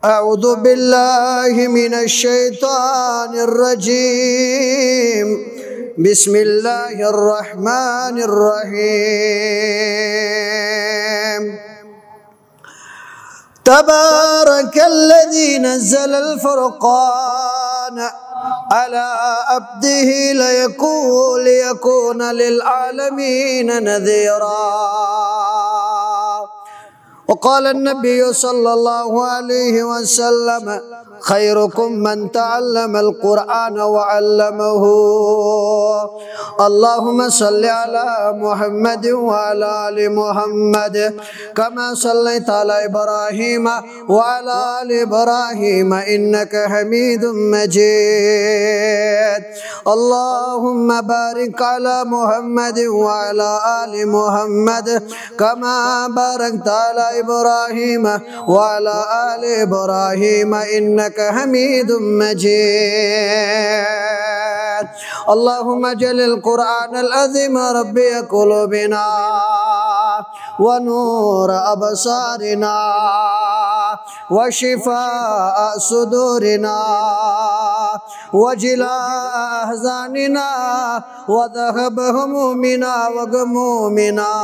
أعوذ بالله من الشيطان الرجيم. بسم الله الرحمن الرحيم. تبارك الذي نزل الفرقان على عبده ليكون للعالمين نذيرا. وقال النبي صلى الله عليه وسلم: خيركم من تعلم القرآن وعلمه. اللهم صل على محمد وعلى آل محمد كما صليت على إبراهيم وعلى آل إبراهيم إنك حميد مجيد. اللهم بارك على محمد وعلى آل محمد كما باركت على إبراهيم وعلى آل إبراهيم إنك حميد مجيد. اللهم اجعل القرآن العظيم ربي قلوبنا ونور أبصارنا وشفاء صدورنا وجلاء أحزاننا وذهب همومنا وغمومنا.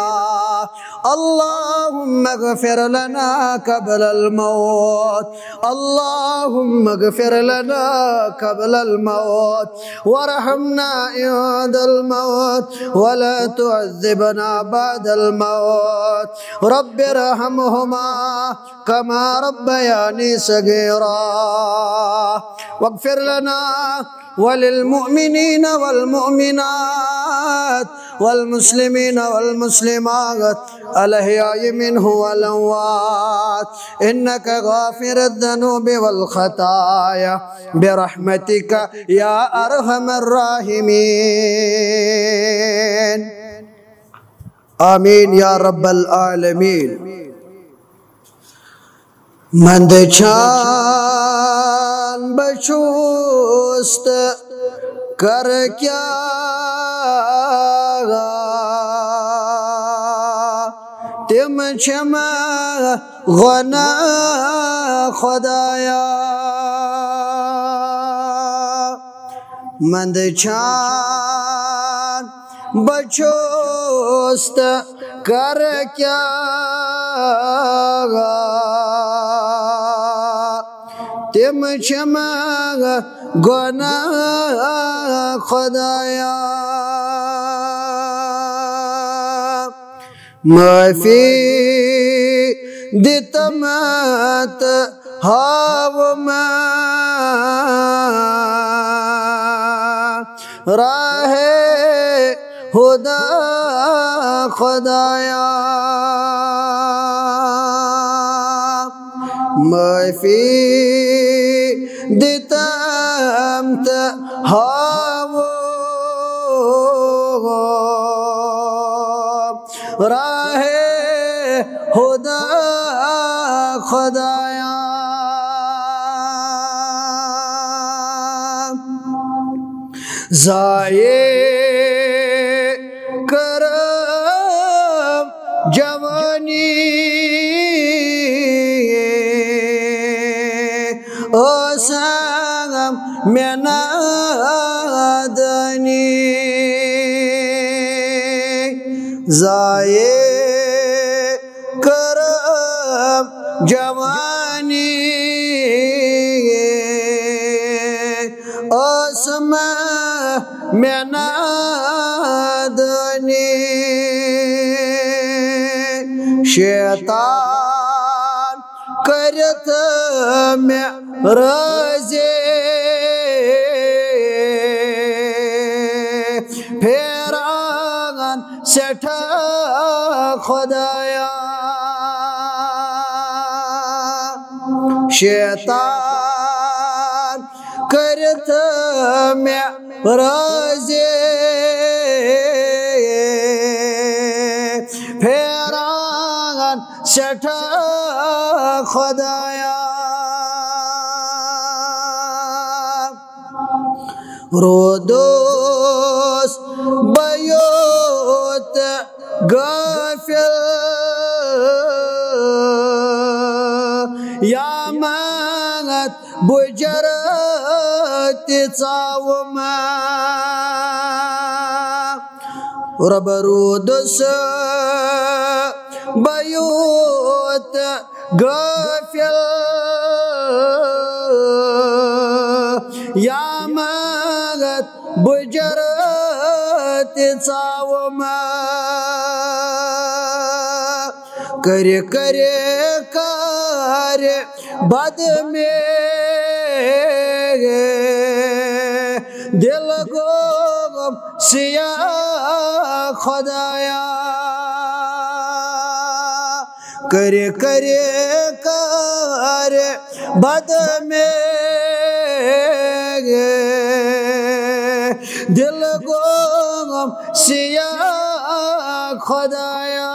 اللهم اغفر لنا قبل الموت. اللهم اغفر لنا قبل الموت وارحمنا عند الموت ولا تعذبنا بعد الموت. رب ارحمهما كما ربياني صغيرا. واغفر لنا وللمؤمنين والمؤمنات والمسلمين والمسلمات الأحياء منه والأموات إنك غافر الذنوب والخطايا برحمتك يا أرحم الراحمين. آمين يا رب العالمين. من چان بچوست کر کیا تم چم غنا خدایا. من چان بچوست کر کیا تم چم گناہ خدایا. معافی دتمت ہاو میں راہ خدا خدایا. معافی دتمت ہاو راہ خدا خدایا. ضائع کرم جوانی او سنگم میں نادنی. ضائع کرم جوانی اسم میں نادنی. شیطان کرت میں رضے پھیران سٹھا خدایا. شیطان کرت میں رضے پھیران سٹھا خدایا. رودوس بیوت غافل یا Yamat bujarat tsawma Rabarudus bayut gafil Yamat bujarat tsawma Kare kare kare bad mein dil gom siya khudaya Kare kare kare bad mein dil gom siya khudaya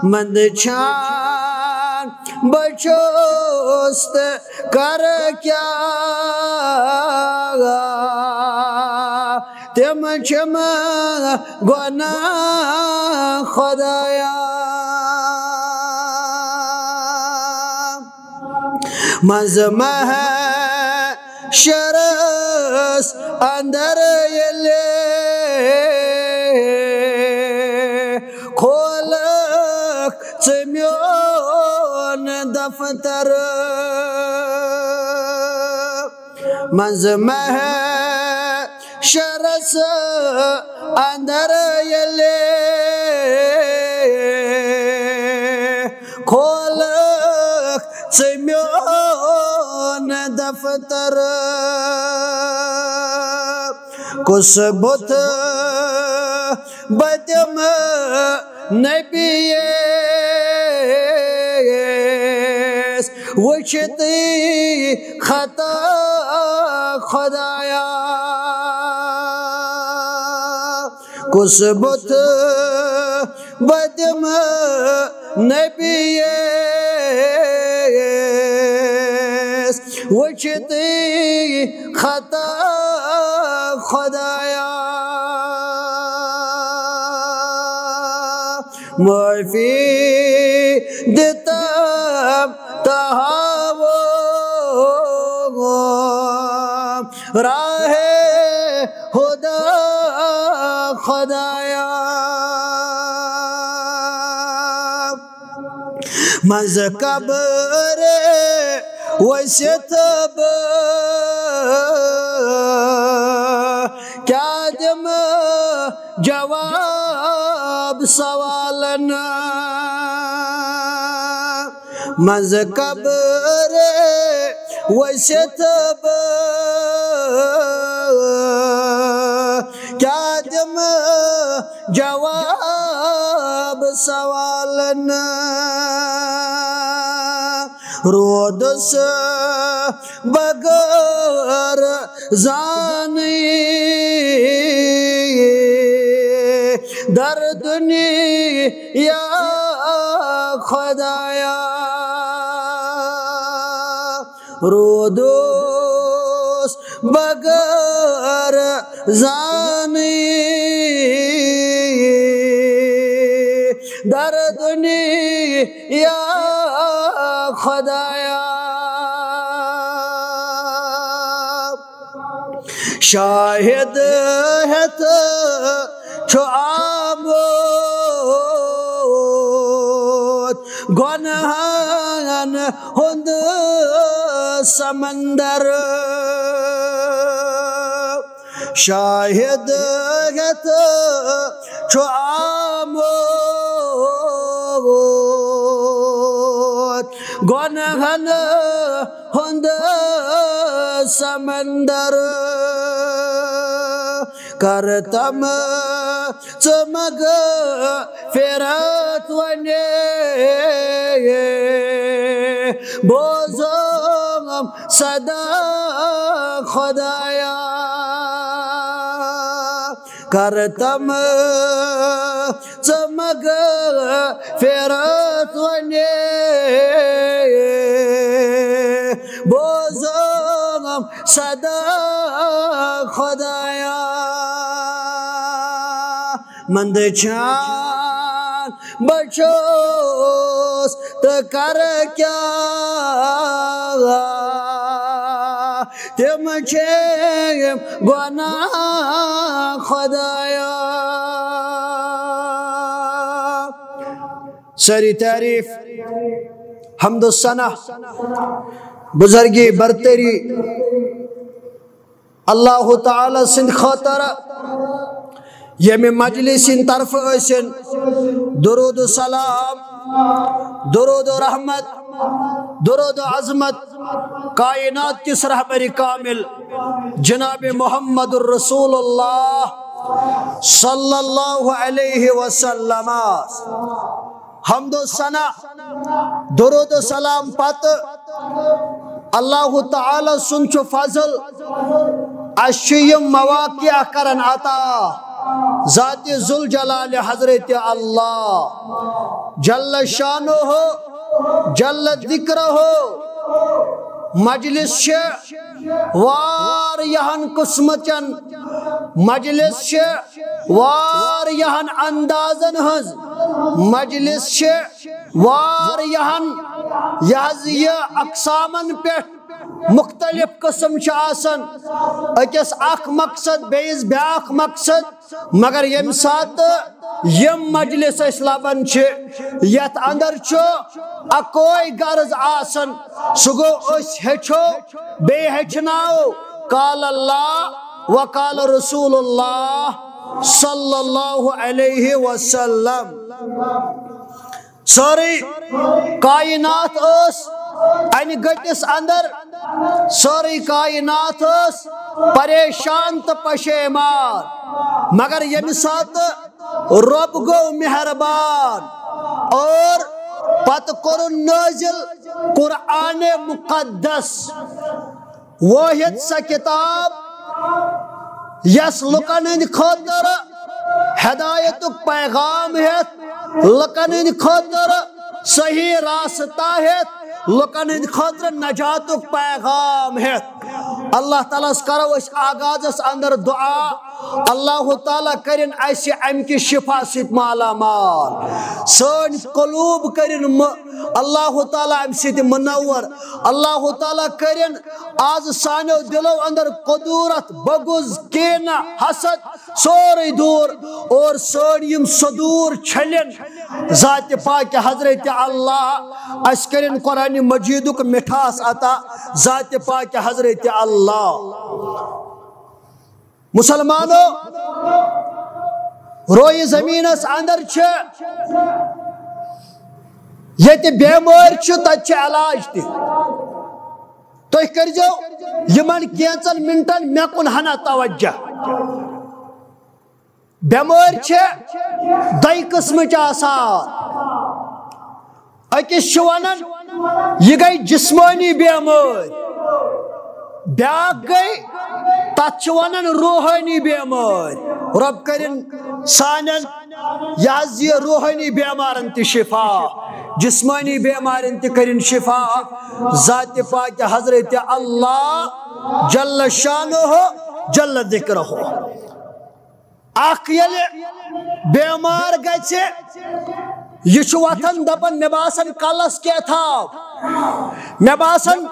Mand chan bachost kar kya Tim chama guna khudaya Mazmah sharas andar yele Semyon daftar Manzmah sharas andar yele Kolak semyon daftar Kusbut badam nabiye وچتی خطا خدایا کسبت بدم نبیس وچتی خطا خدایا معافی دیتا تہاو راہ خدا خدایا مز قبر وسطب کیا دم جواب سوالنا مز قبر وسطب کیا دم جواب سوالنا رودس بغیر زانی در دنیا خدایا رودس بغیر زانی در دنیا خدایا شاہد ہے تو عامود گناہان ہند سمندر شاہد ہے تو عامود گناہان ہند سمندر کرتم چمگ فرات ونی بوزم صدا خدایا کرتم چمگ فرات ونی بوزم صدا خدایا مند چان بچو دوست کر کیا تم چھے گناہ خدایا ساری تعریف حمد و ثنا بزرگی برتری اللہ تعالی سند خاطر یمی مجلس ان طرف اسن درود و سلام درود و رحمت درود و عظمت کائنات کس رہبر کامل جناب محمد الرسول اللہ صلی اللہ علیہ وسلم حمد و ثنا درود و سلام پت اللہ تعالی سنچ فضل اشیم مواقع کرن عطا ذات ذوالجلال حضرت اللہ جل شانہ ہو جل ذکر ہو مجلس وار یہن قسمتن مجلس وار یہن اندازن ہز مجلس وار یہن یہ اقسامن پیٹ مختلف قسم آسن اکس اخ مقصد بیس بیاخ مقصد مگر یم سات یم مجلس اس لبن یت اندر اکوئی غرض آسن سگو اس ہچو بے ہچناو قال اللہ وقال رسول اللہ صلی اللہ علیہ وسلم ساری کائنات اس این گٹس اندر ساری کائنات اس پریشان تو پشیمان مگر یم سات رب گو مہربان اور پت قرآن نازل قرآن مقدس واحد سا کتاب یس لکن ہند خاطر ہدایت پیغام ہے لکن ہند خاطر صحیح راستہ ہے لکن ہند خاطر نجات پیغام ہے اللہ تعالیٰ کرو اس آغاز اس اندر دعا اللہ تعالیٰ کرن ایسی ام کی شفا ست مالا مال سن قلوب کرن اللہ تعالیٰ ام ست منور اللہ تعالیٰ کرن آز سانو دلو اندر قدورت بغض کین حسد سوری دور اور سن صدور چھلن ذات پاک حضرت اللہ اس کرن قرآن مجید کو مٹھاس عطا ذات پاک حضرت اللہ مسلمانوں روئی زمین اس اندر یہ بیمار تت علاج تھی کر جو یمن کینچن منٹن مے کن ہنا توجہ بیمار دئی قسم آسان اکس ونان یہ گئی جسمانی بیمار بیاکھ گئی تت ونان روحانی بیمار رب کرن سانن یہ روحانی بیمارن تی شفا جسمانی بیمارن تی کرن شفا ذات پاک حضرت اللہ جل شانہ ہو جل ذکر ہو اخ یل بیمار گژھِ یہ وتھان دپان مے باسان کلس کیا تھا مے باسان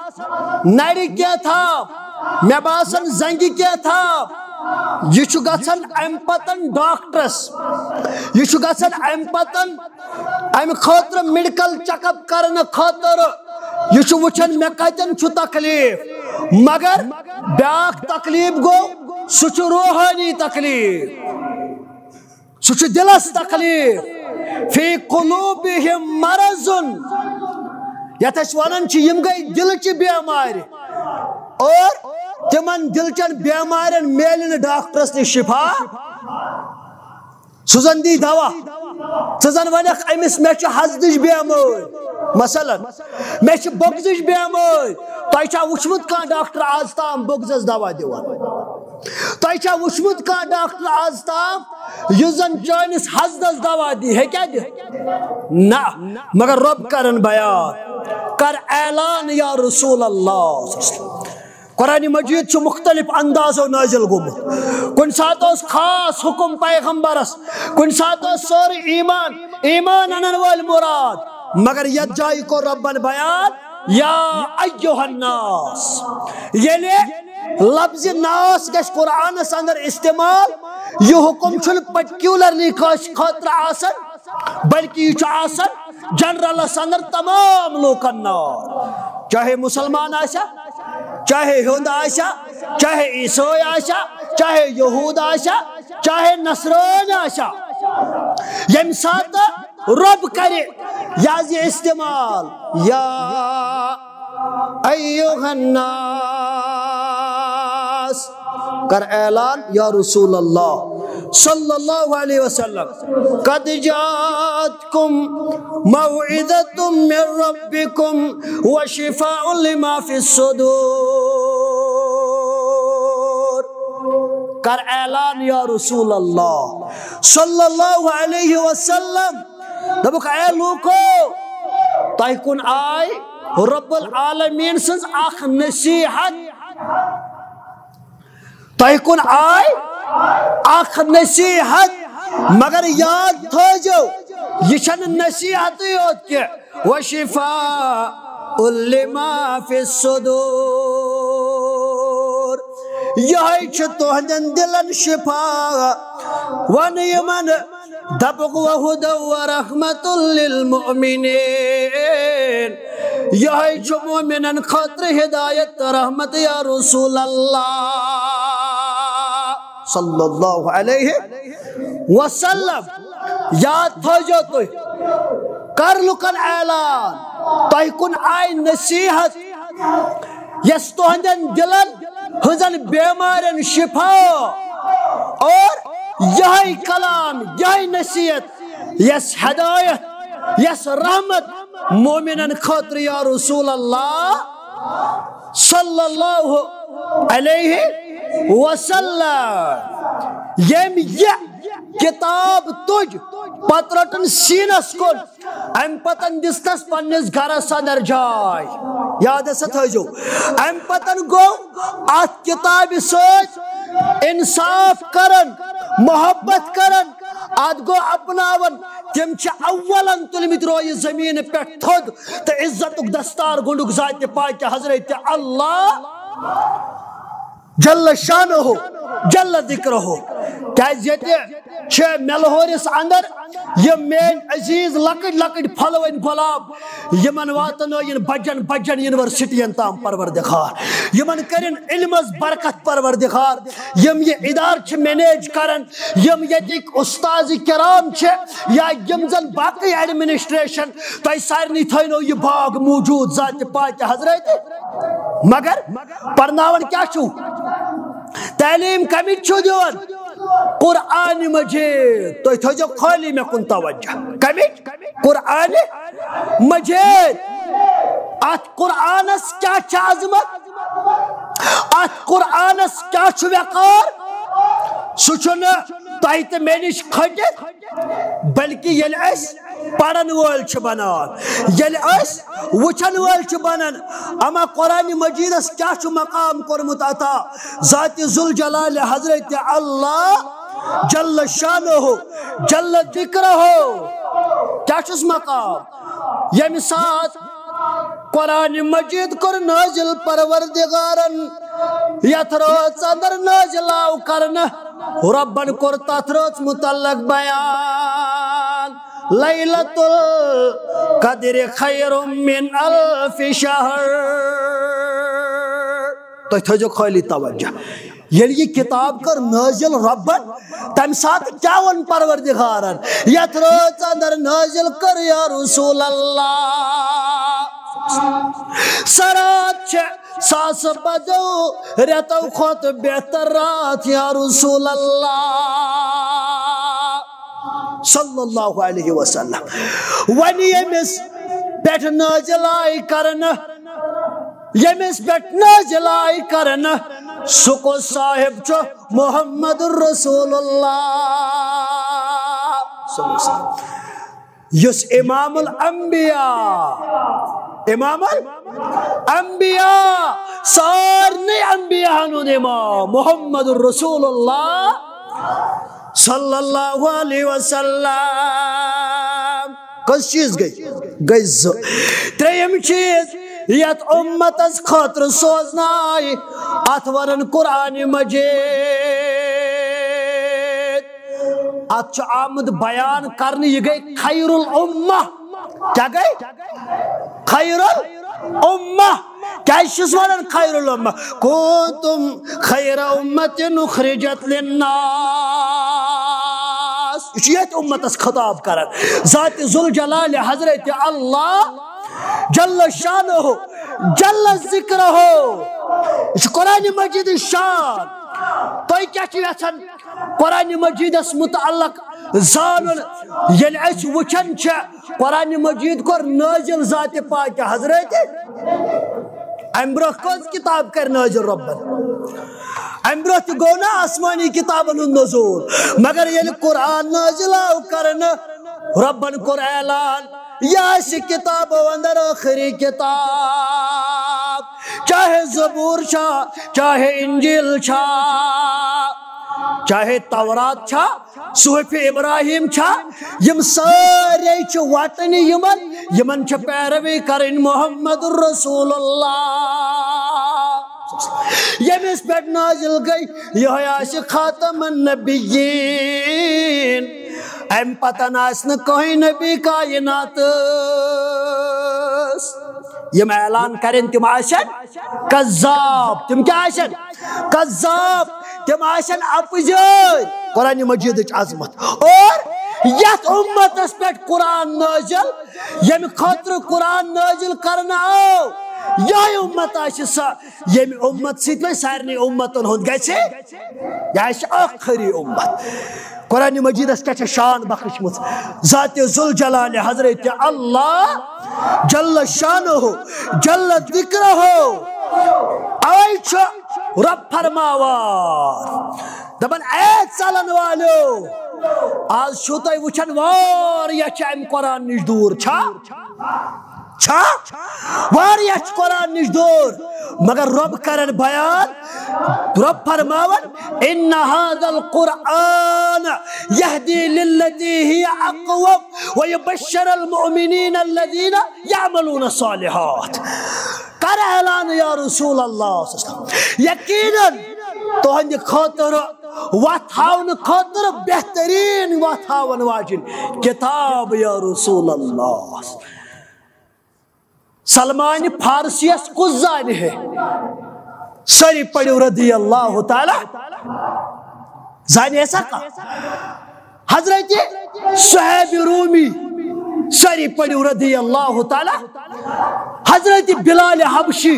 نرِ کیا تھا مے باسان زنگہِ کیا تھا یہ گژھان ام پتن ڈاکٹرس یہ گژھان ام پتن ام خاطر میڈیکل چیک اپ کرنے خاطر یہ وچھان مے کتن چھ تکلیف مگر بیاکھ تکلیف گو سہ روحانی تکلیف سہ دلس تکلیف فی قلوبہم مرض یت ونان یم گئی دلچ بیمار اور تمن دلچن بیمارن میلن ڈاکٹرس نش شفا سزن دی دوا ثن ونک امس مے حسدچ بیمار مثلا مے بغضچ بیمار تہ چھا وچھمت کان ڈاکٹر آز تام بغضس دوا دیوان تہ چھا وچھمت کان ڈاکٹر آز تام یس زن چانس حسدس دوا دی ہے کیا دی نہ مگر رب کرن بیان کر اعلان یا رسول اللہ قرآن مجید چھ مختلف اندازو نازل گومت کن سات اس خاص حکم پیغمبرس کن سات اس سور ایمان انن وال مراد مگر یہ جائی کو ربن بیان یا ایوہ الناس یعنی لفظ ناس گش قرآن اندر استعمال یہ حکم چھن پرٹیکولرلی کاش خاطر آسن بلکہ یہ آسن جنرل اندر تمام لوکن نار چاہے مسلمان آشا چاہے ہند آشا چاہے عیسائی آشا چاہے یہود آشا چاہے نصران آشا یم سات رب کرے یازی استعمال یا ایوہ الناس کر اعلان یا رسول اللہ صلی اللہ علیہ وسلم قد جاتکم موعظۃ من ربکم وشفاء لما فی الصدور کر اعلان یا رسول اللہ صلی اللہ علیہ وسلم دبک اے لوکو تہ کن آئی رب العالمین سنز اخ نصیحت تہ کن آئی اخ نصیحت مگر یاد تھوجو یہ چھن نصیحت یوت کے وشفاء لما فی الصدور یہ چھ تہندن دلن شفا ون یمن دبق وہدى ورحمت للمؤمنین یہ چھ مومنن خاطر ہدایت رحمت یا رسول اللہ صلی اللہ علیہ وسلم یاد تھوجو تو کر لکن اعلان تہ کن آئی نصیحت یس تہندن دلن ہزن بیمارن شفا اور یہی کلام یہی نصیحت یس ہدایت یس رحمت مومنن خاطر یا رسول اللہ صلی اللہ علیہ وسلم یم یہ کتاب تج پترٹن سینس کن ام پتن دستس پنس گھرس اندر جائے یاد تھو ام پتن گو ات کتاب سوچ انصاف کرن محبت کرن ات گو اپناون تم اولا تلمت روی زمین پہ تھود تو عزت دستار گنڈک ذات پاک حضرت اللہ جل شانہ ہو جل ذکر ہو کہ ملہورس اندر یہ مین عزیز لکٹ لکٹ پھلوین گلاب یمن واتن بجن بجن یونیورسٹین تام پروردگار یمن کرن علمس برکت پروردگار یم یہ ادار چھ مینیج کرن یم یتک استاذ کرام چھ یا یم زن باقی ایڈمنسٹریشن تہ سارنی تھینو یہ باغ موجود ذات پاک حضرت مگر پرناون کیا چھو تعلیم کمی چھو دیون قرآن مجید تو جو خالی میں کن توجہ کمی قرآن مجید ات قرآنس کیا چھ عظمت ات قرآنس کیا چھ وقار سوچن تاہت میں نش کھٹت بلکہ یل اس پڑھن وول چھ بنان یل اس وچھن وول چھ بنان اما قرآن مجید اس کیا چھ مقام کرمت عطا ذات ذوالجلال حضرت اللہ جل شانہ جل ذکرہ کیا چھ اس مقام یم ساتھ قرآن مجید کر نازل پروردگارن یت روز اندر نازل آو کرن ربن کر تت روز متعلق بیان لیلۃ القدر خیر من الف شہر تو تھو خالی توجہ یل یہ کتاب کر نازل ربن تم ساتھ کیا ون پروردگارن یت روز اندر نازل کر یا رسول اللہ سرات چھ ساس بدو ریتو خود بہتر رات یا رسول اللہ صلی اللہ علیہ وسلم ونی یمس پیٹھ نازل آئی کرن یمس پیٹھ نازل آئی کرن سکو صاحب چو محمد الرسول اللہ صلی اللہ علیہ وسلم یس امام الانبیاء امام الانبیاء سارنے انبیاء ہنون امام محمد الرسول اللہ صلی اللہ علیہ وسلم کس چیز گئی گئی تریم چیز یت امتس خاطر سوزنائی ات ورن قرآن مجید ات آمد بیان کرنے یہ گئی خیر الامہ کیا گئی خیر الامہ کیا چیز ونان خیر الامہ کنتم خیر امت اخرجت للناس یہ امتس خطاب کرن ذات ذوالجلال حضرت اللہ جل شانہ جل ذکرہ یہ قرآن مجید شان تو کیا یژھان قرآن مجیدس متعلق زانن یل اس وچھن چھ قرآن مجید کور نازل ذات پاک حضرت امبرہ کس کتاب کر نازل ربن امبرہ تہ گو نا آسمانی کتابن نزول مگر یل قرآن نازل آو کرن ربن کور اعلان یاس کتاب اندر آخری کتاب چاہے زبور چھا چاہے انجیل چھا چاہے تورات چھا صحف ابراہیم چھا یم سارے چھ وطنی یمن چھ پیروی کرن محمد الرسول اللہ یمس پیٹ نازل گئی یہ آس خاتم النبیین ام پتن آسن کوئی نبی کائنات یم اعلان کرن تم آشن کذاب تم کیا آشن کذاب تم آشن اپزار قرآن مجید عظمت اور یت امتس پیٹ قرآن نازل یم خاطر قرآن نازل کرنا آو یہ امت آشسا یم امت سیت میں سارنی امتن ہند گئے یہ آخری امت قرآن مجید اس کا شان بخشمت ذات ذوالجلال حضرت اللہ جل شانہ جل ذکرہ آئی چھ رب فرماوار دبن اے چلن والو آج چھو تائی وچھن واریا چاہم قرآن نش دور چھا واریا چھ قرآن نش دور مگر رب کرن بیان رب فرماون ان هذا القرآن يهدي للتي هي اقوم ويبشر المؤمنين الذين يعملون الصالحات کر اعلان یا رسول اللہ یقیناً تہند خاطر واتھاون خاطر بہترین واتھاون واجن کتاب یا رسول اللہ سلمان فارسیس کس زان ہے سری پڑھو رضی اللہ تعالی زان ایسا کا حضرت صہیب رومی سری پڑھو رضی اللہ تعالی حضرت بلال حبشی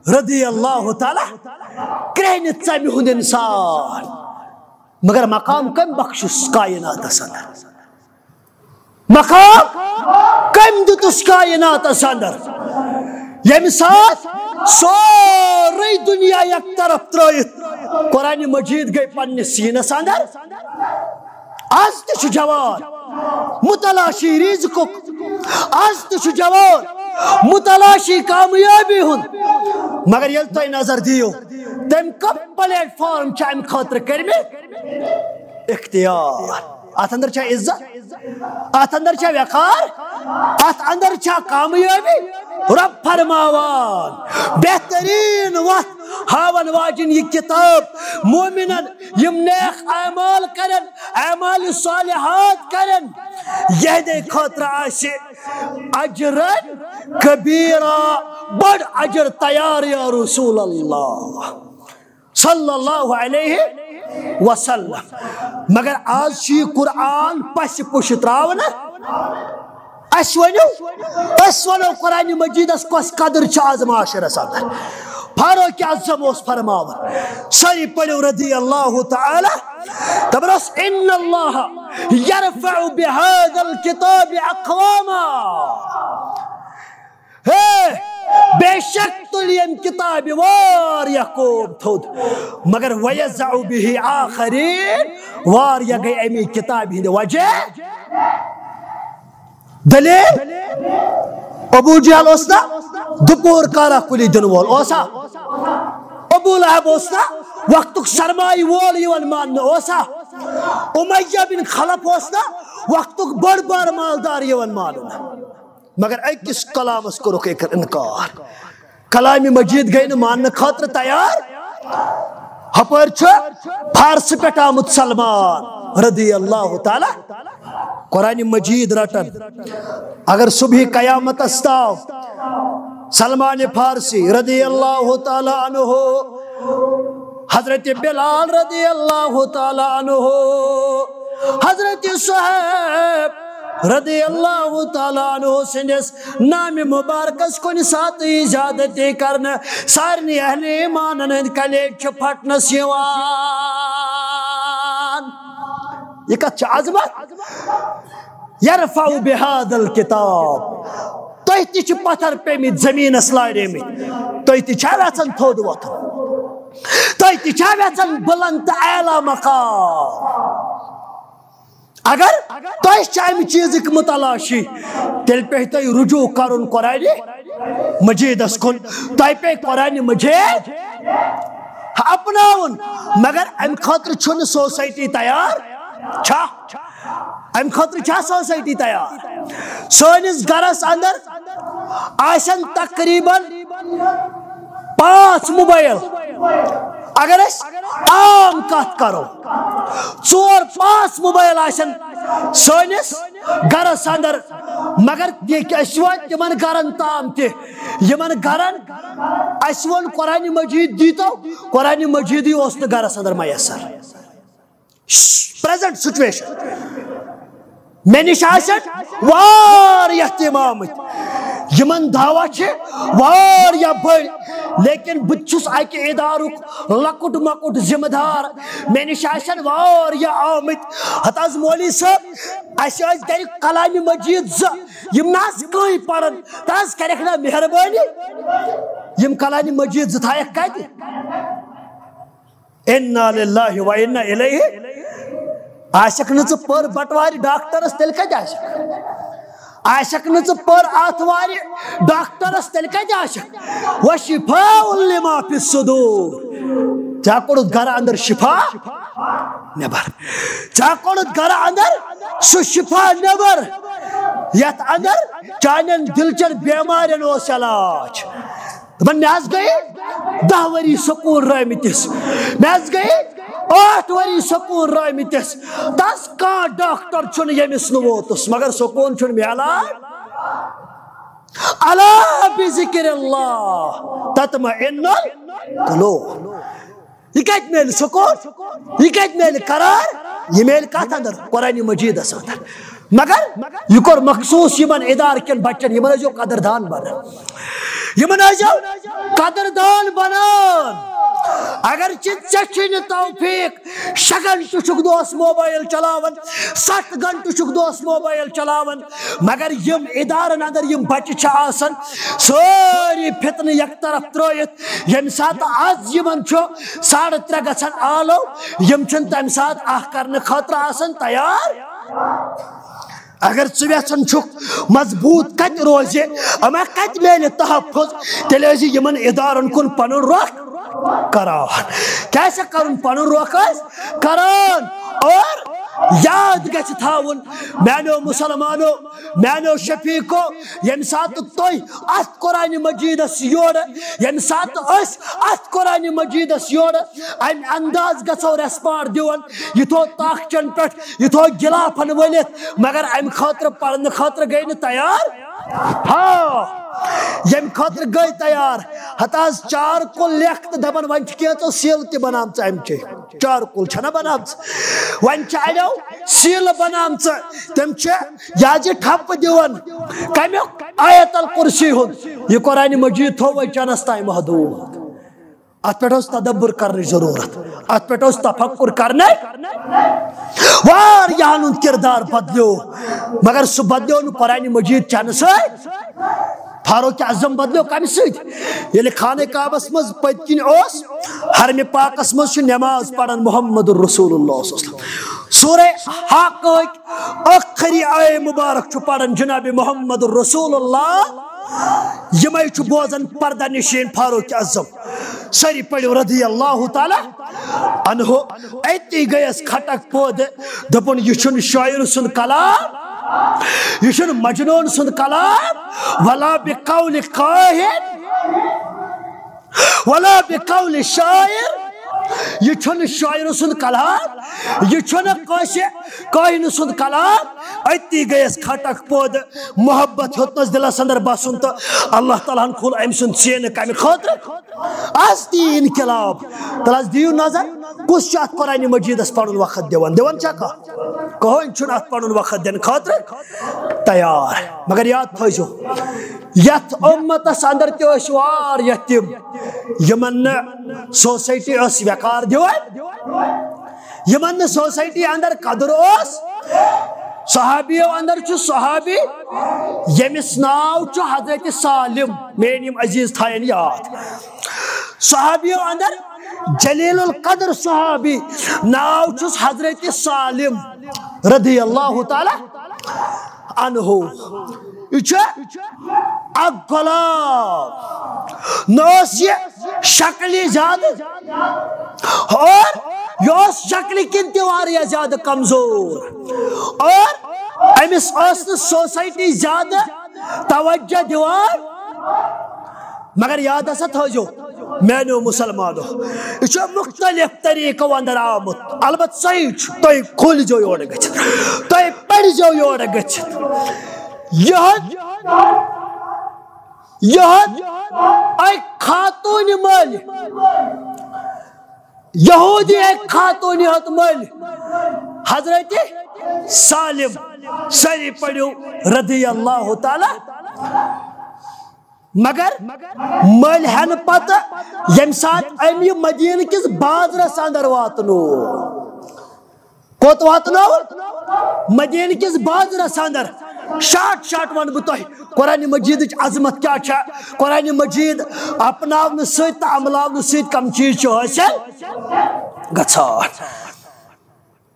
رضی اللہ تعالی کرہن ژمہ ہند انسان مگر مقام کم بخشس کائنات اندر مقام کم دتس کائنات اندر یم سات سوری دنیا یک طرف ترائیت قرآن مجید گئی پنہ سینس اندر آج تہ جوان متلاشی رزق آج تہ جوان متلاشی کامیابی ہند مگر یل تہ نظر دیو تم کم پلیٹ فارم چاہم خاطر کرمی اختیار ات اندر چھا عزت ات اندر چھا وقار ات اندر چھا کامیابی رب فرماوان بہترین وقت ہاون واجن یہ کتاب مومنن یم نیک اعمال کرن اعمال صالحات کرن یہ دے خاطر آسے اجرن کبیرہ بڑ اجر تیار یا رسول اللہ صلی اللہ علیہ وسلم مگر آج چھ قرآن پس پش تراونا اس ونو قرآن مجید اس کس قدر چاز معاشرس اندر فاروق اعظم اس فرماون سری پڑھو رضی اللہ تعالی تبرس ان اللہ یرفع بهذا الكتاب اقواما بے شک تلیم کتاب وار یقوم تھود مگر ویزع به آخرین وار یگئی امی کتاب ہند وجہ دلیل ابو جہل اسنا دپور کارا کلی دن وول اوسا ابو لہب اسنا وقت سرمائی وول یون مان اوسا امیہ بن خلف اسنا وقت بڑ بار مالدار یون مان مگر اکس کلامس کورک انکار کلام مجید گئی مان خاطر تیار ہپر فارس پہ آمت سلمان رضی اللہ تعالی قرآن مجید رٹن اگر صبح قیامت استاو سلمان فارسی رضی اللہ تعالی عنہ حضرت بلال رضی اللہ تعالی عنہ حضرت صہیب رضی اللہ تعالی عنہ سندس نام مبارکس کن سات زیادتی کرنا سارنی اہل ایمان کلیج پھٹنس یوان یہ کت عظمت یرفع بهذا الكتاب تُہۍ تہِ چھِ پتھر پیمٕتۍ زمیٖنس لارے تُہۍ تہِ چھا یژھان تھوٚد وۄتھُن تُہۍ تہِ چھا یژھان بلند تہٕ اعلیٰ مقام اگر تُہۍ چھِ امہِ چیٖزٕکۍ متلاشی تیٚلہِ پیٚیہِ تۄہہِ رجوٗع کرُن قرآنِ مجیٖدس کُن تۄہہِ پیٚیہِ قرآنِ مجیٖد اپناوُن مگر امہِ خٲطرٕ چھُنہٕ سوسایٹی تیار چھا امہِ خٲطرٕ چھا سوسایٹی تیار سٲنِس گرس اندر آسن تقریباً 5 موبائل اگر عام کت کرو 4-5 موبائل آسن سٲنِس گرس اندر مگر وۄنۍ تِمن گرن تام تہِ یِمن گرن اسہِ ووٚن قرآنِ مجیٖد دیٖتو قرآنِ مجیٖدٕے اوس نہٕ گرس اندر میسر پریزنٹ سچویشن مےٚ نِش آسن واریاہ تِم آمٕتۍ یِمن دعوا چھِ واریاہ بٔڑۍ لیکن بہٕ تہِ چھُس اکہِ ادارُک لۄکُٹ مۄکُٹ ذمہٕ دار مےٚ نِش آسن واریاہ آمٕتۍ ہتہٕ حظ مولوی صٲب اسہِ ٲسۍ گرِ کلامِ مجیٖد 2 یِم نہ حظ کٕہٕنۍ پرن تہٕ حظ کرکھ نا مہربٲنی یِم کلامِ مجیٖد 2 تھایکھ کتہِ انا للہ و انا الیہ آسکھ نہ ژٕ پٔر بٹوارِ ڈاکٹرس تیٚلہِ کتہِ آسکھ آسکھ نہ ژٕ پٔر آتھوارِ ڈاکٹرس تیٚلہِ کتہِ آسکھ وشفاء لما فی الصدور ژےٚ کوٚڑُتھ گرٕ اندر شفا نٮ۪بر ژےٚ کوٚڑُتھ گرٕ اندر سُہ شفا نٮ۪بر یتھ اندر چانٮ۪ن دلچن بٮ۪مارٮ۪ن اوس علاج دپان مےٚ حظ گٔیے 10 ؤری سکوٗل رٲومٕتِس مےٚ حظ گٔیے 8 ؤری سکوٗل رٲومٕتِس تس کانٛہہ ڈاکٹر چھُنہٕ ییٚمِس نہٕ ووتُس مگر سکوٗن چھُنہٕ مِلان الا بذکر اللہ تطمئن القلوب یہ کتہِ میلہِ سکوٗن یہ کتہِ میلہِ قرار یہ میلہِ کتھ اندر قرآنِ مجیٖدس اندر مگر یہ کوٚر مخصوٗص یِمن ادارٕ کٮ۪ن بچن یِمن ٲسۍزیو قدردان بنان یِمن ٲسۍزیو قدردان بنان اگرچہ ژےٚ چھُے نہٕ توفیٖق 6 گھنٹہٕ چھُکھ دۄہس موبایل چلاوان 7 گھنٹہٕ چھُکھ دۄہس موبایل چلاوان مگر یِم ادارن اندر یِم بچہِ چھِ آسان سٲری فتنہٕ یک طرف ترٲیِتھ ییٚمہِ ساتہٕ آز یِمن چھُ 3:30 گژھان آلو یِم چھِنہٕ تمہِ ساتہٕ اکھ کرنہٕ خٲطرٕ آسان تیار اگر ژٕ یژھان چھُکھ مضبوٗط کتہِ روزِ اما کتہِ میلہِ تحفظ تیٚلہِ ٲسۍ یِمن ادارن کُن پنُن رۄخ کران کیٛاہ چھا کرُن پنُن رۄخ ٲسۍ کران اور یاد گژھِ تھاوُن میانیو مسلمانو میانیو شفیقو ییٚمہِ ساتہٕ تُہۍ اتھ قرآنِ مجیٖدس یورٕ ییٚمہِ ساتہٕ أسۍ اتھ قرآنِ مجیٖدس یورٕ امہِ انداز گژھو ریسپانڈ دِوان یہِ تھوٚو طاقچن پٮ۪ٹھ یہِ تھوٚو گِلافن ؤلِتھ مگر امہِ خٲطرٕ پرنہٕ خٲطرٕ گٔے نہٕ تیار ہاں ییٚمہِ خٲطرٕ گٔے تیار ہتہٕ حظ چارکُل لیکھ تہٕ دپان وۄنۍ چھِ کینٛژو سیٖلہٕ تہِ بنامژٕ امچے چارکُل چھنا بنامژٕ وۄنۍ چھِ اڑیو سیٖلہٕ بنامژٕ تِم چھِ یاجہِ ٹھپہٕ دِوان کمیُک آیت الکُرسی ہُنٛد یہِ قرآنِ مجیٖد تھوٚو وۄنۍ چنس تام محدوٗد اتھ پٮ۪ٹھ اوس تدبر کرنٕچ ضروٗرت اتھ پٮ۪ٹھ اوس تفکر کرنٕچ واریاہن ہُنٛد کردار بدلیو مگر سُہ بدلیو نہٕ قرآنِ مجیٖد چنہٕ سۭتۍ فاروق اعظم بدلیو کمہِ سۭتۍ ییٚلہِ خانہ کعبس منٛز پٔتۍ کِنۍ اوس حرمِ پاکس منٛز چھُ نٮ۪ماز پران محمد رسول اللہ سورہ حاقٕکۍ ٲخری آیے مُبارک چھُ پران جناب محمد رسول اللہ یِمے چھُ بوزان پردہ نشین فاروق اعظم سٲری پٔرِو رضی اللہ تعالیٰ عنہ اتی گٔیس کھٹک پٲدٕ دوٚپُن یہِ چھُنہٕ شٲعر سُنٛد کلام یہ چھن مجنون سند کلام ولا بقول قاہن ولا بقول شاعر یہ چھن شاعر سند کلام یہ چھن قاہن سند کلام اتی گیس کھٹک پود محبت ہوتنس دلس اندر بسن تو اللہ تعالیٰ کھول ام سند سین کم خاطر آز تی انقلاب تلاز دیو نظر کس چاہت قرآن مجیدس پڑھن وقت دیوان چاکا کہوین چھن ات پڑھن وقت دین خاطر تیار مگر یاد تھویزو یت امتس اندر تیوشوار یتیم یمن سوسائٹی اس وقار دیوان یمن سوسائٹی اندر قدر اس صحابیو اندر چھ صحابی یمس ناو چھ حضرت سالم مینیم عزیز تھائن یاد صحابیو اندر جلیل القدر صحابی ناو چھ حضرت سالم رضی اللہ تعالی عنہ یہ اک غلام نوس یہ شکلی زیادہ اور یہ شکلی کن تیواریا زیادہ کمزور اور امس سوسائٹی زیادہ توجہ دیوار مگر یاد ہسا تھوجو مینو مسلمانو یہ مختلف طریقوں اندر آمت البت صحیح تھی کھل جو یور گھت تھی پڑھ جو یور گھت یہ ایک خاتون مل یہودی ایک خاتون ہت مل حضرت سالم سری پڑھو رضی اللہ تعالی مگر مل ہن پتہ یم سات امی مدینہ کس بازرس اندر واتنو کوت واتنو مدینہ کس بازرس اندر شاٹ ون بہ تہ قرآن مجید عظمت کیا چھا قرآن مجید اپناون ست عملاون ست کم چیز حاصل گژھان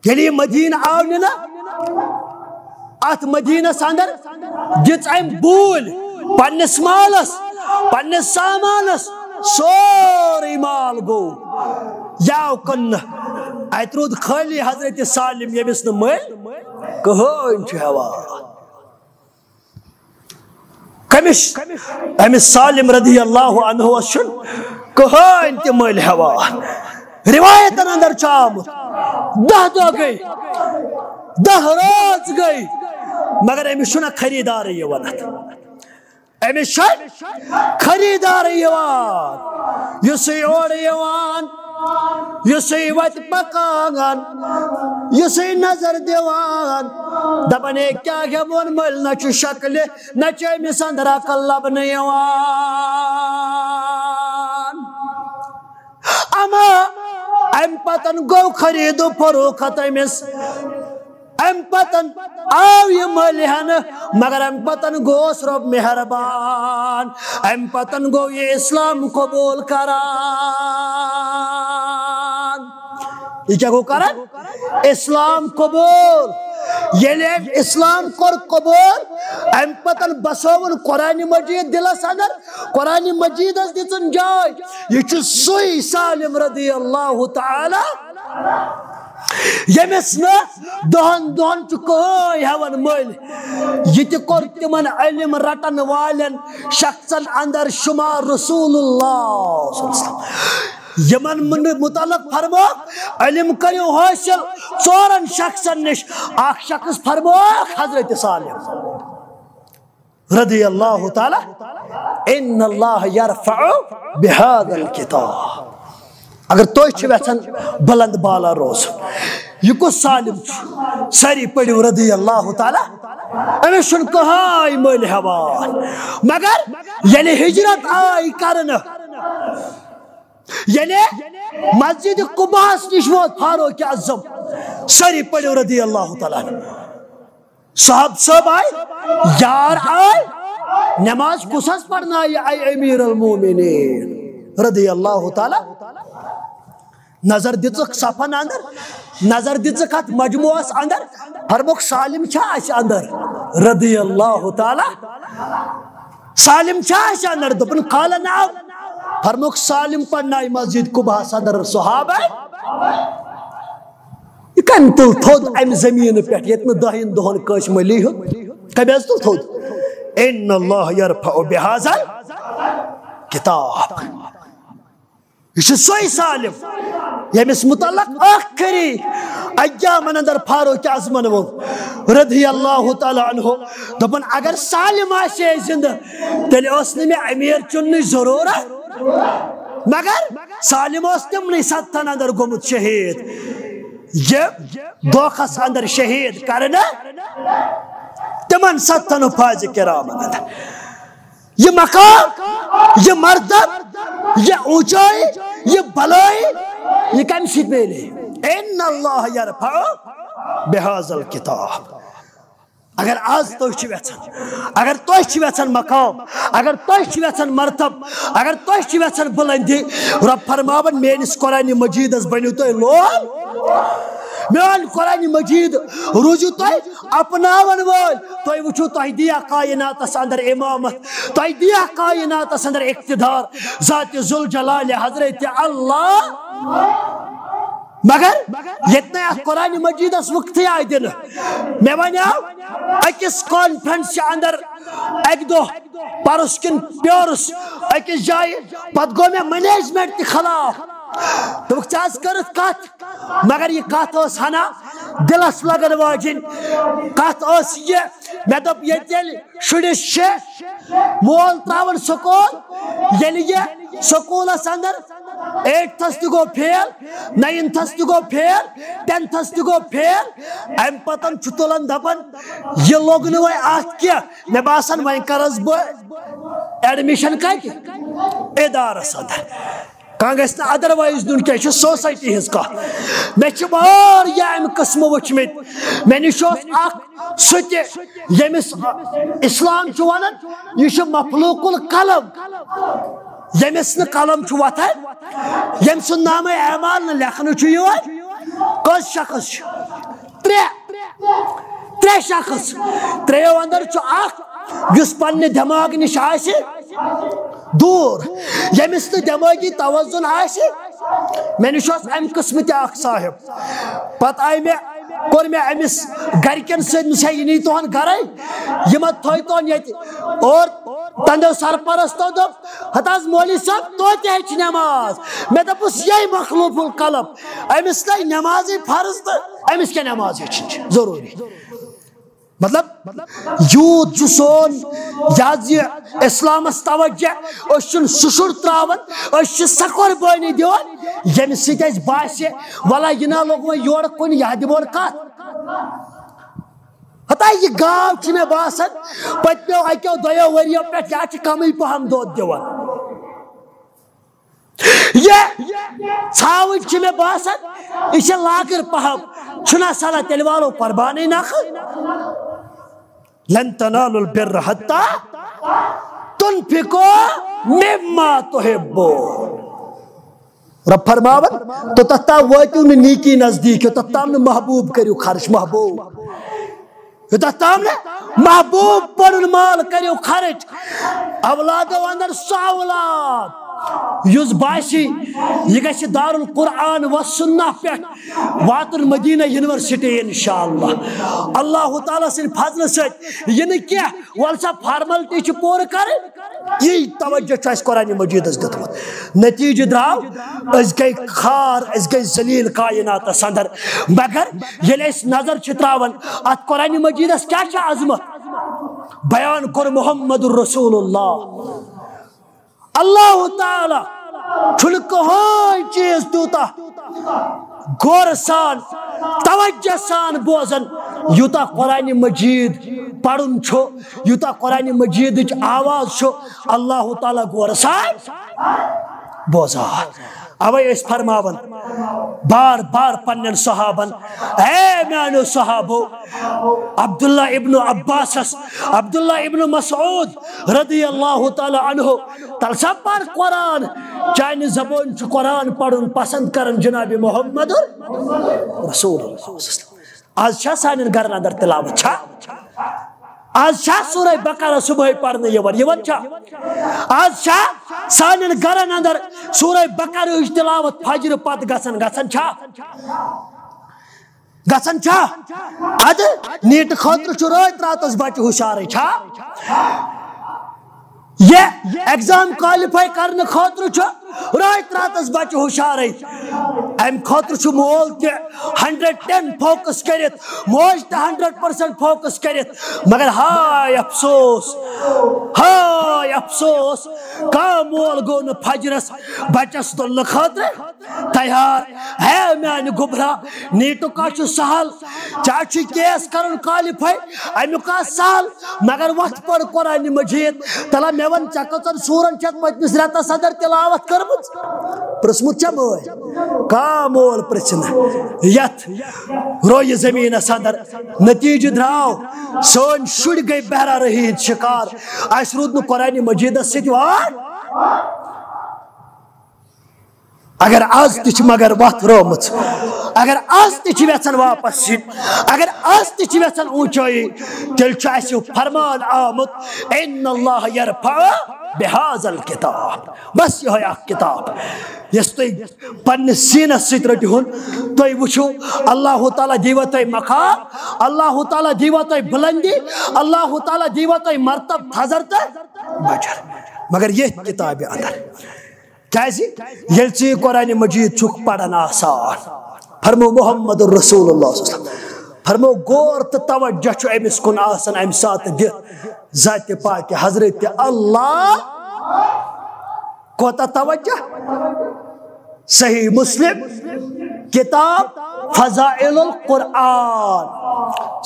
ییٚلہِ یہِ مدینہ آو نہ ات مدینس اندر دِژ أمۍ بوٗلۍ پننس مالس پننس سامانس سورے مال گو یاو کن ات رود خالی حضرت سالم یمس نہ مل کہین چھ ہیوان کمش امس سالم رضی اللہ عنہ چھن کہین تہ مل ہیوان روایتن اندر چھ آمت 10 دۄہ گئی 10 رات گئی مگر امس چھنہ خریدار یوان امس خریدار یوان یس اور یوان یس وت پکان یس نظر دیوان دپان کیا ہیون مل نہ چھ شکل نہ چھ امس اندر عقل لبنہ یوان اما ام پتن گو خرید و فروخت امس ام پتن آو یہ ملہن مگر ام پتن گوس رب مہربان ام پتن گو یہ اسلام قبول کران یہ کیا گو کران اسلام قبول یلی اسلام کور قبول ام پتن بسون قرآن مجید دلس اندر قرآن مجید اس دن جائے یہ چھ سوئی سالم رضی اللہ تعالی یمس نا دہن چکوئی ہون مل یہ تہ کور تمن علم رٹن والن شخصن اندر شمار رسول اللہ صلی اللہ علیہ وسلم یمن متعلق فرمو علم کریو حاصل 4 شخصن نش اخ شخص فرمو حضرت سالم رضی اللہ تعالی ان اللہ یرفع بهذا الكتاب اگر تھی ویسان بلند بالا روز یہ کس سالم ساری پڑھو رضی اللہ تعالی امس چھن کہائی مل ہیوان مگر یلی ہجرت آئی کرن یلی مسجد قباس نش ووت فاروق اعظم ساری پڑھو رضی اللہ تعالی صاحب آئی یار آئی نماز کسس پڑھنا اے امیر المومنین رضی اللہ تعالی نظر دِژٕکھ صفن اندر نظر دِژٕکھ ات مجموعس اندر فرموک سالم چھا اس اندر رضی اللہ تعالی سالم چھا اس اندر دپن قال نعم فرموک سالم پڑھنائی مسجد قباء صدر صحابہ یہ کم تل تھود ام زمین پہ یتن دہن دہن کش ملی ہو کم تل تھود ان اللہ یرفع بہذا کتاب یہ سوئی سالم یمس متعلق آخری ایامن اندر فاروق اعظمن وون رضی اللہ تعالی عنہ دپن اگر سالم آسے زندہ تیلے اس نے میں امیر چننے ضرورت مگر سالم اس تمنی ستن اندر گمت شہید یہ دوخس اندر شہید کرنا تمن ستن فاز کرام اندر یہ مقام یہ مرتب یہ اونچائی یہ بلائی یہ کم سی پہلے ان اللہ یرفع بہذا الکتاب اگر آز تو اگر تو مقام اگر تو مرتب اگر تو بلندی رب فرماون میانس قرآن مجید بنو تو لول میان قرآن مجید روزو تو اپناون وول تو وچھو تو دیا کائنات اندر امامت تو دیا کائنات اندر اقتدار ذات ذوالجلال حضرت اللہ مگر یتنا قرآن مجید اس وقت آئی دن میں ونیاو اکس کانفرنس اندر ایک دو پرس کن پیورس اکس جائے پت گو میں منیجمنٹ تی خلاف تو چاز کرت کت مگر یہ کت اس ہنا دلس لگن واجن کت اس یہ میں دب یہ تیل شڑس شے مول تراون سکول یلی یہ سکول اس اندر 8th تہ گو فیل 9th تہ گو فیل 10th تہ گو فیل ام پتن چتلن دپن یہ لوگ نو ات کیا مے باسن وین کرس بہ ایڈمیشن کت ادارس اندر کان گژھِ نہٕ ادروائز دن کی سوسائٹی ہز کت مے چھ واریاہ امہ قسم وچھمت مے نش اخ سہ یمس اسلام چھ ونان یہ مخلوق القلم یمس نہ قلم چھ وتھان یم سن نام اعمال نہ لکھنہ چھ یوان کس شخص ترے شخص تریو اندر چھ اخ یس پنہ دماغ نش آسہ دور یمس نہ دماغی توازن آسہ مے نش ام قسم تہ اخ صاحب پتہ آئی مے کور میں امس گرکن ست مسینی تہن گرے یمت تھوی تہن یت اور تندو سرپرستو دپ ہتاز مولی صاحب تو تہ ہچ نماز میں دپس یہ مخلوق القلم امس لائی نماز فرض تو امس کیا نماز ہچ ضروری مطلب یوت چھ سون یاد یہ اسلامس توجہ اس سشر تراون اس سہ قربانی دیوان یم سۭتۍ اَسہِ باسہِ ولا یہ نہ لوگ وۄنۍ یورٕ کُن یہ دِمون کتھ ہتا یہ گاو چھ مے باسان پتمیو اکیو دویو ؤریو پٮ۪ٹھ یا چھ کمٕے پہم دۄد دِوان یہ ژھاوٕج چھ مے باسان یہ چھ لاکر پہم چھنا سلا تیٚلہِ والو قربانی نکھٕ لن تنالوا البر حتى تنفقوا مما تحبون رب فرماون تو تتا واتو نے نیکی نزدیک تتا نے محبوب کریو خرچ محبوب تتا نے محبوب پن مال کریو خرچ اولاد اندر سو اولاد یس باسی یہ گژھِ دار القرآن و سنہ پہ واتن مدینہ یونیورسٹی انشاءاللہ اللہ تعالیٰ سن فضل ست یہ نہ کیا ول سا فارملٹی چھ پور کر یہ توجہ چھ قرآن مجید دتمت نتیجہ دراو اس گئی خار اس گئی ذلیل کائنات اندر مگر یل اس نظر چھ تراون ات قرآن مجید کیا چھ عظمت بیان کر محمد الرسول اللہ اللہ تعالی چھن کہاں چیز توتا غور سان توجہ سان بوزن یوتا قرآن مجید پڑھن چھو یوتا قرآن مجید آواز چھو اللہ تعالی غور سان بوزا اوے اس فرماون بار بار پنن صحابن اے میانو صحابو عبداللہ ابن عباس عبداللہ ابن مسعود رضی اللہ تعالی عنہ تلسا پر قرآن چاہنے زبان چھ قرآن پڑھن پسند کرن جناب محمد رسول اللہ آج شاہ سانن گرن اندر تلاوت چھا آج شاہ سورہ بقرہ صبح پڑھنے یون چھا آج شاہ سانن گرن اندر سورہ بقرہ تلاوت فجر پت گسن چھا گژھان چھا اد نیٹ خاطر چھُ رات راتس بچہ ہوشیارے چھا یہ ایگزام کوالیفائی کرنے خاطر چھُ رات راتس بچہ ہوشیارے ام خاطر چھُ مول تہ 110 فوکس کرت موج تہ 100% فوکس کرت مگر ہائے افسوس کا مول گو نہ فجرس بچس تلنے خاطر تیار ہے میانہ گبرا نیٹو کا چھُ سہل چاچی کیس کرن کوالیفائی امیُک کا سہل مگر وقت پر قرآن مجید تلا مے ون ژےٚ کٔژن سورن چھتھ پٔتمِس رٮ۪تس اندر تلاوت کٔرمٕژ پرژھمُت چھا موج کانٛہہ مول پرژھِ نہٕ یتھ رویہِ زمیٖنس اندر نتیجہ درٛاو سٲنۍ شُرۍ گٔے بہرا رہی ہٕنٛدۍ شکار اسہِ روٗد نہٕ قرآن مجیدس سۭتۍ وار اگر آز تہِ چھِ مگر وتھ رٲومٕژ اگر آز تہِ چھِ یژھان واپس یِن اگر آز تہِ چھِ یژھان اونچٲیی تیٚلہِ چھُ اسہِ فرمان آمُت اِنَّ اللّٰهَ يَرْفَعُ بِهَذَا الْكِتَابِ بس یِہوٚے اکھ کِتاب یۄس تُہۍ پننِس سیٖنس سۭتۍ رٔٹِہُن تُہۍ وٕچھِو اللہ تعالیٰ دیٖوا تۄہہِ مقام اللہ تعالیٰ دیٖوا تۄہہِ بُلندی اللہ تعالیٰ دیٖوا تۄہہِ مرتب تھزر تہٕ بجر مگر ییٚتھۍ کِتابہِ اندر کیازِ ییٚلہِ ژٕ یہِ قرآن مجید چھُکھ پران آسان فرمو محمد رسول اللہ صلی اللہ علیہ وسلم فرمو غور تہٕ توجہ چھُ أمِس کُن آسان اَمہِ ساتہٕ دِتھ ذاتِ پاکہِ حضرت اللہ کوتاہ توجہ صحیح مسلم کتاب فضائل القرآن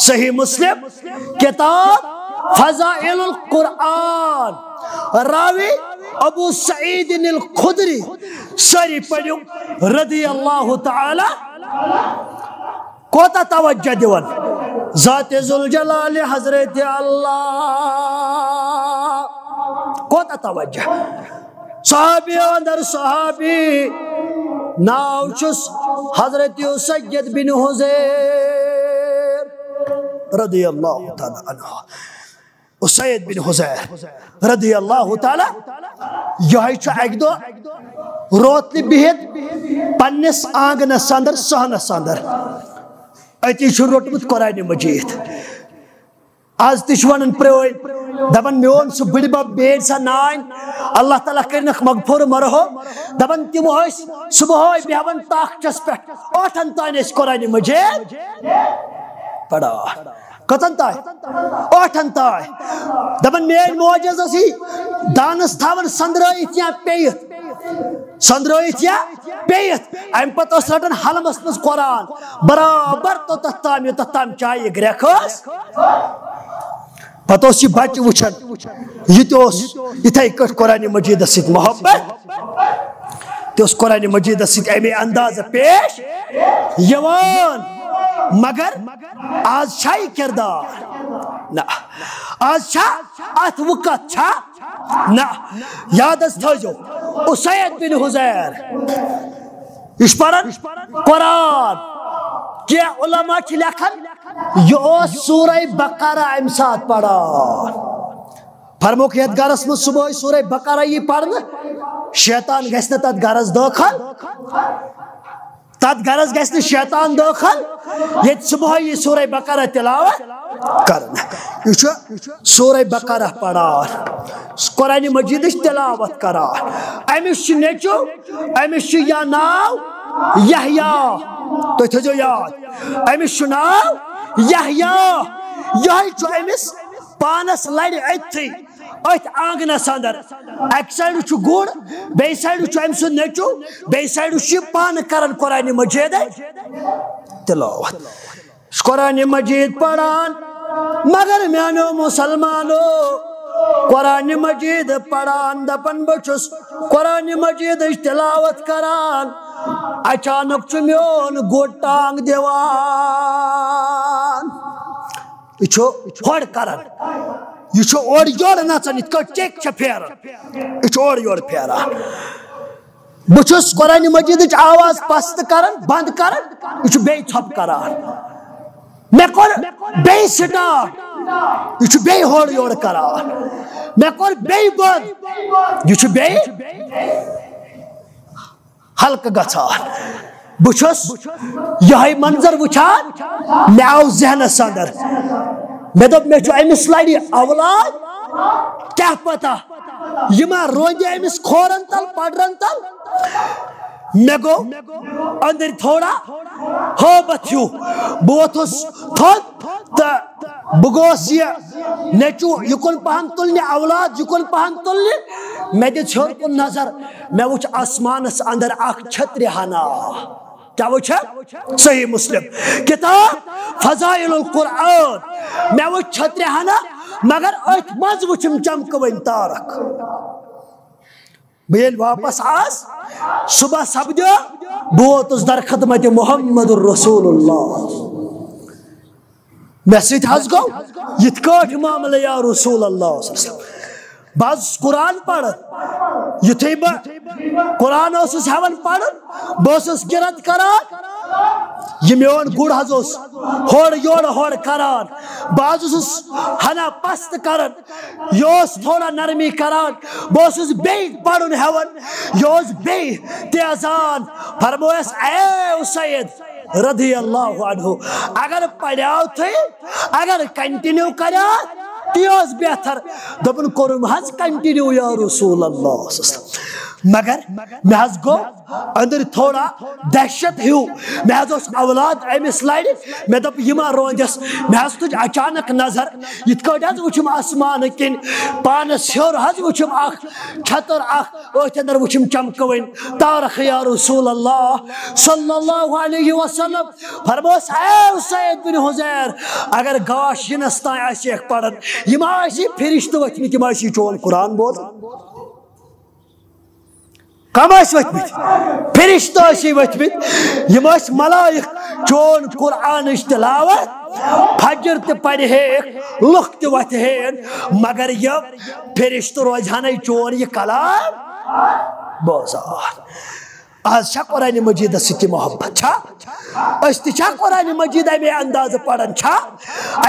صحیح مسلم کتاب فضائل القرآن راوی ابو سعید الخدری ساری پڑھو رضی اللہ تعالی کوتا توجہ دیون ذات ذوالجلال حضرت اللہ کوتا توجہ صحابی اندر صحابی ناو چھس حضرت سید بن حضیر رضی اللہ تعالی عنہ سید بن حضیر رضی اللہ تعالی یہ چھُ اکہ دۄہ روتلہِ بِہِتھ پننس آنگنس اندر صحنس اندر اتی چھُ روٚٹمُت قرآن مجید آز تہِ چھُ ونان پرٛٲنۍ دپان میون سُہ بٕڈِ بب بیٚیہِ سا نانۍ اللہ تعالیٰ کٔرنکھ مغفور مرحوم دپان تِم ٲسۍ صبحٲے بیٚہوان طاقچس پٮ۪ٹھ ٲٹھن تانۍ ٲسۍ قرآن مجید پران کتن تائے ٲٹھن تائے دپان میٲنۍ موج حظ ٲسۍ دانس تھاوان سندرٲیِتھ یا پیٚیِتھ سندرٲیِتھ یا پیٚیِتھ امہِ پتہٕ ٲس رٹان حلمس منٛز قرآن برابر توٚتتھ تام یوٚتتھ تام چایہِ گرٮ۪کھ ٲس پتہٕ اوس یہِ بچہِ وٕچھان یہِ تہِ اوس یِتھے کٲٹھۍ قرآن مجیدس سۭتۍ محبت تہِ اوس قرآن مجیدس سۭتۍ امے اندازٕ پیش یِوان مگر آز چھا یہ کردار نہ آز چھا ات وقت چھا نہ یاد حظ تھٲیزیو اسید بن حضیر یہ چھُ پران قرآن کینٛہہ علماء چھِ لیکھان یہ اوس سورہ بقرہ امہِ ساتہٕ پران فرموکھ یتھ گرس منٛز صبحٲے سورہ بقرہ یی پرنہٕ شیطان گژھِ نہٕ تتھ گرس دٲخل تتھ گرس گژھِ نہٕ شیطان دٲخل ییٚتہِ صبحٲے یی سورہ بقرہ تلاوت کرنہٕ یہ چھُ سورہ بقرہ پران قرآن مجیدٕچ تلاوت کران أمِس چھُ نیٚچوٗ أمِس چھُ یا ناو یحییٰ تُہۍ تھٲیزیو یاد أمِس چھُ ناو یحییٰ یِہوٚے چھُ أمِس پانس لرِ أتھی أتھۍ آنگنس اندر اکہِ سایڈٕ چھُ گُر بیٚیہِ سایڈٕ چھُ أمۍ سُنٛد نیٚچوٗ بیٚیہِ سایڈٕ چھُ یہِ پانہٕ کران قرآن مجیدٕچ تلاوت قرآن مجید پران مگر میانو مسلمانو قرآن مجید پران دپان بہٕ چھُس قرآن مجیدٕچ تلاوت کران اچانک چھُ میون گوٚٹ ٹانگ دِوان یہِ چھُ ہورٕ کران یہ چھُ اورٕ یورٕ نژان یِتھ کٲٹھۍ ٹیٚکۍ چھےٚ پھیران یہِ چھُ اورٕ یورٕ پھیران بہٕ چھُس قرآن مجیدٕچ آواز پست کران بند کران یہِ چھُ بیٚیہِ ژھۄپہٕ کران مےٚ کوٚر بیٚیہِ سٹارٹ یہِ چھُ بیٚیہِ ہورٕ یورٕ کران مےٚ کوٚر بیٚیہِ بند یہِ چھُ بیٚیہِ ہلکہٕ گژھان بچھس یہ منظر وچھان مے آو ذہنس اندر مے دپ مے امس لڑی اولاد کیا پتہ یہ ما روندِ امس کھورن تل پڑرن تل مے گو اندر تھوڑا ہوبت ہیو بہ ووتھس تھوٚد تو بہ گوس یہ نیچو یکن پہن تلنہِ اولاد یکن پہن تلنہِ مے دِژ ہیوٚر کُن نظر مے وچھ آسمانس اندر اکھ چھترِ ہنا کیا وچھ صحیح مسلم کتاب فضائل القرآن مے وچھ چھترِ ہنا مگر اتھ مز وچھم چمکوٕنۍ تارک بہ ییٚلہِ واپس آس صبح سپدیو بہ ووتُس در خدمت محمد الرسول اللہ مے سۭتۍ حظ گوٚو یِتھ کٲٹھۍ معاملہٕ یا رسول اللہ صلی اللہ علیہ وسلم بہٕ حظ قرآن پران یُتھُے بہٕ قرآن اوسُس ہٮ۪وان پرُن بہٕ اوسُس قرت کران یہ میون گُر حظ اوس ہورٕ یورٕ کران بہٕ حظ اوسُس ہنا پست کران یہ اوس تھوڑا نرمی کران بہٕ اوسُس بیٚیہِ پرُن ہٮ۪وان یہ اوس بیٚیہِ تیزان فرمویس اے اسید رضی اللہ عنہ اگر پڑیو تھی اگر کنٹینیو کریا تی اوس بہتر دپن کوٚرُم حظ کنٹینیو یا رسول اللہ صلی اللہ علیہ وسلم مگر مے حظ گو اندر تھوڑا دہشت ہیو مے حظ اوس اولاد امس لڑِ مے دپ یہ ما روندس مے حظ تُج اچانک نظر یِتھ کٲٹھۍ حظ وٕچھُم آسمان کِنۍ پانس ہیوٚر حظ وٕچھُم اکھ چھتر اکھ أتھۍ اندر وٕچھُم چمکوٕنۍ تارک یا رسول اللہ صلی اللہ علیہ وسلم فرموس اے اسید بن حذیر اگر گاش ینس تام آسیکھ پران یہ ما آسی فرشتہٕ ؤتھمٕتۍ یِم آسی چون قرآن بوزان کم ورتمت فرشتہ ورتمت یم ملائک چون قرآن تلاوت فجر تہ پڑھ لُکھ تہ وتھن مگر یہ فرشتہ روزہن چون یہ کلام بوزان آج چھا قرآن مجید سی محبت چھا اس تہ قرآن مجید امے انداز پڑھان چھا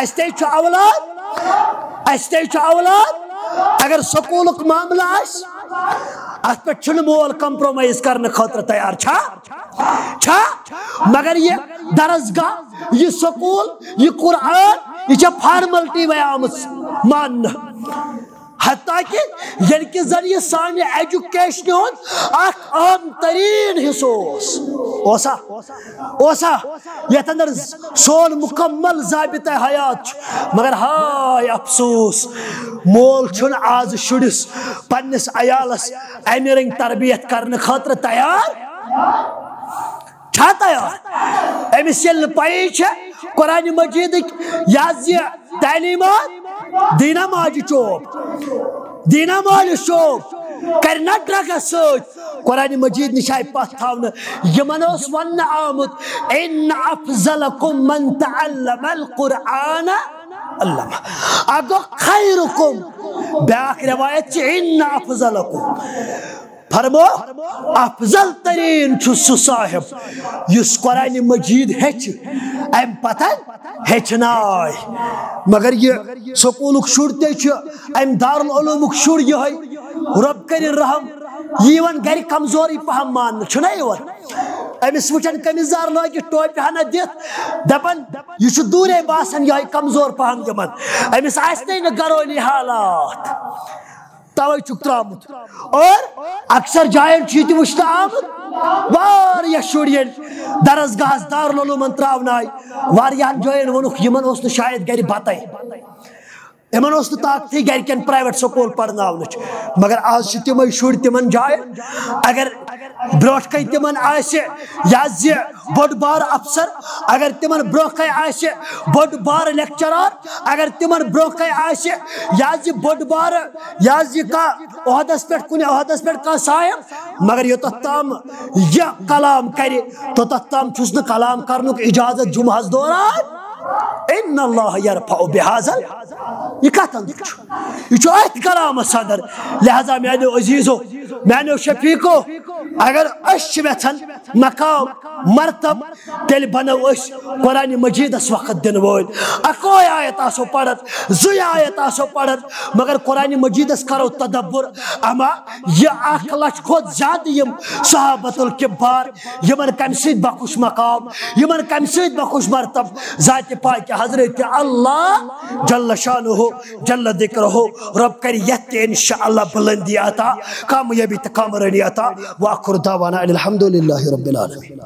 اس تہ اولاد اس تہ اولاد اگر سکولک معاملہ آس ات پہ چھن مول کمپرومائز کرنے خاطر تیار چھا مگر یہ درسگاہ یہ سکول یہ قرآن یہ فارملٹی وے آمت مان حتیٰ کہ یعنی کہ ذریعہ سانی ایجوکیشن اخ اہم ترین حصہ اوسا یت اندر سون مکمل ضابطہ حیات مگر ہائے افسوس مول چھن آز شڑس پنس عیالس امہ رنگ تربیت کرنے خاطر تیار چھا تیار امس یل پائی قرآن مجید یہ تعلیمات دینا ماجی چوب دینا ماجی چوب کرنا ڈرگس ست قرآن مجید نشائی پتھ تھاونا یمن اس ون آمد ان افضلکم من تعلم القرآن علمہ اگو خیرکم بیاک روایت ان افضلکم فرمو افضل ترین سہ صاحب اس قرآن مجید ہچ ام پتہ ہچنائے مگر یہ سکولک شر تے ام دارالعلومک شر یہ رب کر رحم یہ گر کمزوری پہم مان چھنا امس وچن کمزار لگی ٹوپہ ہنا دت دپن یہ دورے باسان یہ کمزور پہم دمن امس آسنے نا گرولی حالات توے چھ ترامت اور اکثر جائن چھ تہ وچھنہ آمت واریاہ شرین درسگاہ دارالعلومن تراونائے واریاہن جائن ونک یمن اوس نہ شاید گر بتائی یمن اوس نہ طاقتی گرکن پرائیویٹ سکول پرناونچ مگر آج چھ تمے شر تمن جائن اگر بروٹ کئی تمن آسہ یہ بوڑ بار افسر اگر تمن برو کئی آسہ بوڑ بار لیکچرار اگر تمن برو کئی آسہ یہ بوڑ بار یہ کا عہدس پہ کن عہدس پہ کا صاحب مگر یہ تام یہ کلام کرے تو تام چھس نہ کلام کرنک اجازت جمعہس دوران ان اللہ یرفع بہذا یہ کت اندر یہ ات کلام صدر لہذا میانو عزیزو میانو شفیقو اگر اس ویژن مقام مرتب تیل بنو اس قرآن مجید اس وقت دن وول اکوئی آیت آسو پڑھت زوی آیت آسو پڑھت مگر قرآن مجید اس کرو تدبر اما یہ 1 لچھ کھوت زیادہ یم صحابت الکبار یمن کم سید بخوش مقام یمن کم سید بخوش مرتب ذات پاک حضرت اللہ جل شانہ جل ذکرہ رب کر یت انشاءاللہ بلندی عطا کامیابی تکامرانی عطا وآخر دعوانا الحمدللہ رب العالمین.